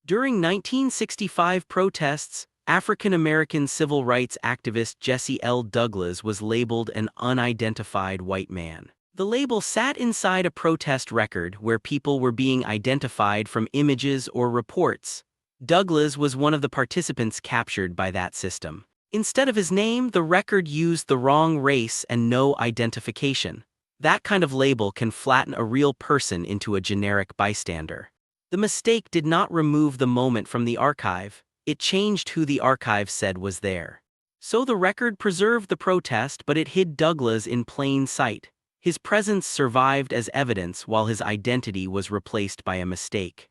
During 1965 protests, African-American civil rights activist Jesse L. Douglas was labeled an unidentified white man. The label sat inside a protest record where people were being identified from images or reports. Douglas was one of the participants captured by that system. Instead of his name, the record used the wrong race and no identification. That kind of label can flatten a real person into a generic bystander. The mistake did not remove the moment from the archive, it changed who the archive said was there. So the record preserved the protest, but it hid Douglas in plain sight. His presence survived as evidence while his identity was replaced by a mistake.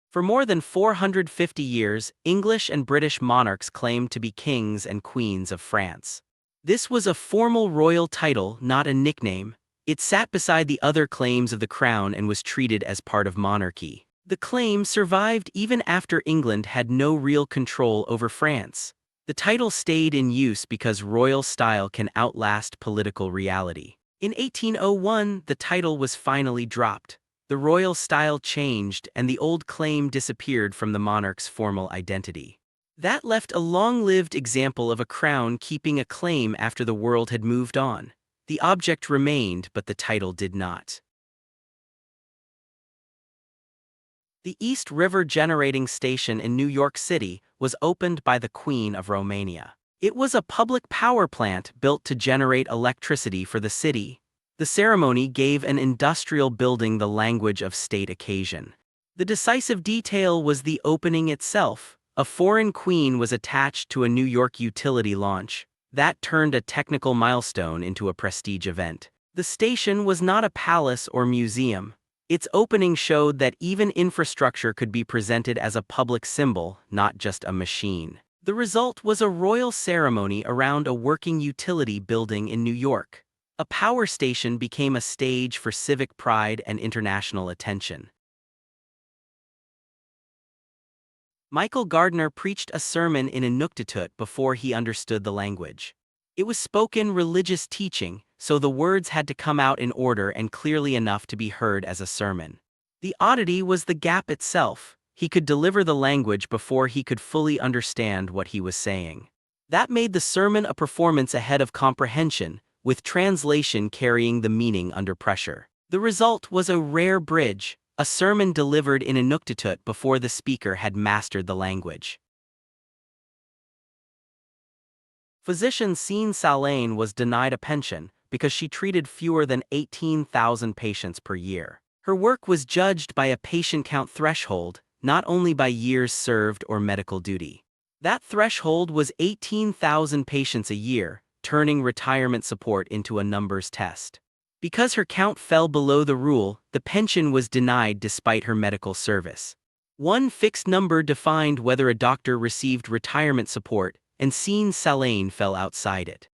For more than 450 years, English and British monarchs claimed to be kings and queens of France. This was a formal royal title, not a nickname. It sat beside the other claims of the crown and was treated as part of monarchy. The claim survived even after England had no real control over France. The title stayed in use because royal style can outlast political reality. In 1801, the title was finally dropped. The royal style changed and the old claim disappeared from the monarch's formal identity. That left a long-lived example of a crown keeping a claim after the world had moved on. The object remained, but the title did not. The East River Generating Station in New York City was opened by the Queen of Romania. It was a public power plant built to generate electricity for the city. The ceremony gave an industrial building the language of state occasion. The decisive detail was the opening itself. A foreign queen was attached to a New York utility launch. That turned a technical milestone into a prestige event. The station was not a palace or museum. Its opening showed that even infrastructure could be presented as a public symbol, not just a machine. The result was a royal ceremony around a working utility building in New York. A power station became a stage for civic pride and international attention. Michael Gardner preached a sermon in Inuktitut before he understood the language. It was spoken religious teaching, so the words had to come out in order and clearly enough to be heard as a sermon. The oddity was the gap itself. He could deliver the language before he could fully understand what he was saying. That made the sermon a performance ahead of comprehension, with translation carrying the meaning under pressure. The result was a rare bridge, a sermon delivered in Inuktitut before the speaker had mastered the language. Physician Signe Salain was denied a pension because she treated fewer than 18,000 patients per year. Her work was judged by a patient count threshold, not only by years served or medical duty. That threshold was 18,000 patients a year, turning retirement support into a numbers test. Because her count fell below the rule, the pension was denied despite her medical service. One fixed number defined whether a doctor received retirement support, and Signe Salain fell outside it.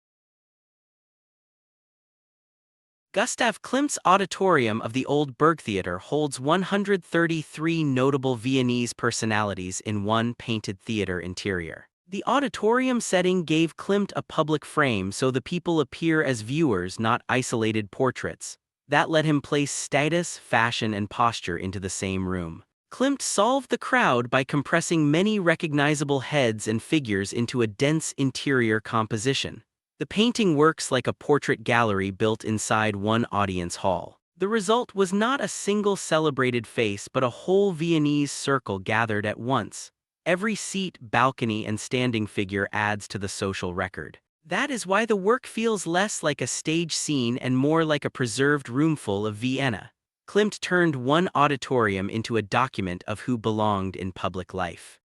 Gustav Klimt's auditorium of the Old Burgtheater holds 133 notable Viennese personalities in one painted theater interior. The auditorium setting gave Klimt a public frame so the people appear as viewers, not isolated portraits. That let him place status, fashion, and posture into the same room. Klimt solved the crowd by compressing many recognizable heads and figures into a dense interior composition. The painting works like a portrait gallery built inside one audience hall. The result was not a single celebrated face but a whole Viennese circle gathered at once. Every seat, balcony, and standing figure adds to the social record. That is why the work feels less like a stage scene and more like a preserved roomful of Vienna. Klimt turned one auditorium into a document of who belonged in public life.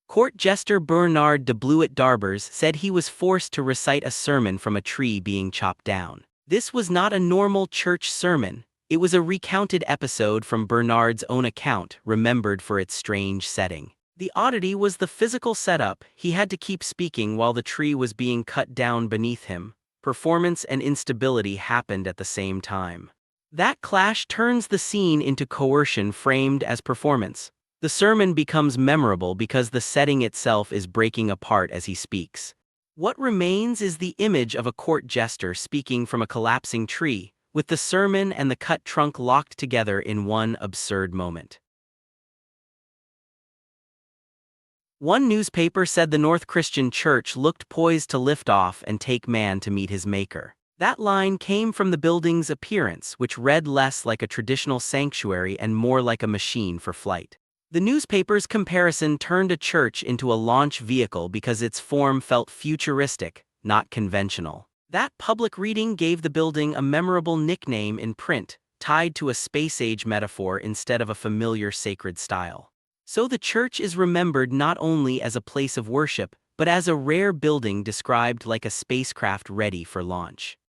Court jester Bernard de Bleuet d'Arbres said he was forced to recite a sermon from a tree being chopped down. This was not a normal church sermon. It was a recounted episode from Bernard's own account, remembered for its strange setting. The oddity was the physical setup. He had to keep speaking while the tree was being cut down beneath him. Performance and instability happened at the same time. That clash turns the scene into coercion framed as performance. The sermon becomes memorable because the setting itself is breaking apart as he speaks. What remains is the image of a court jester speaking from a collapsing tree, with the sermon and the cut trunk locked together in one absurd moment. One newspaper said the North Christian Church looked poised to lift off and take man to meet his maker. That line came from the building's appearance, which read less like a traditional sanctuary and more like a machine for flight. The newspaper's comparison turned a church into a launch vehicle because its form felt futuristic, not conventional. That public reading gave the building a memorable nickname in print, tied to a space-age metaphor instead of a familiar sacred style. So the church is remembered not only as a place of worship, but as a rare building described like a spacecraft ready for launch.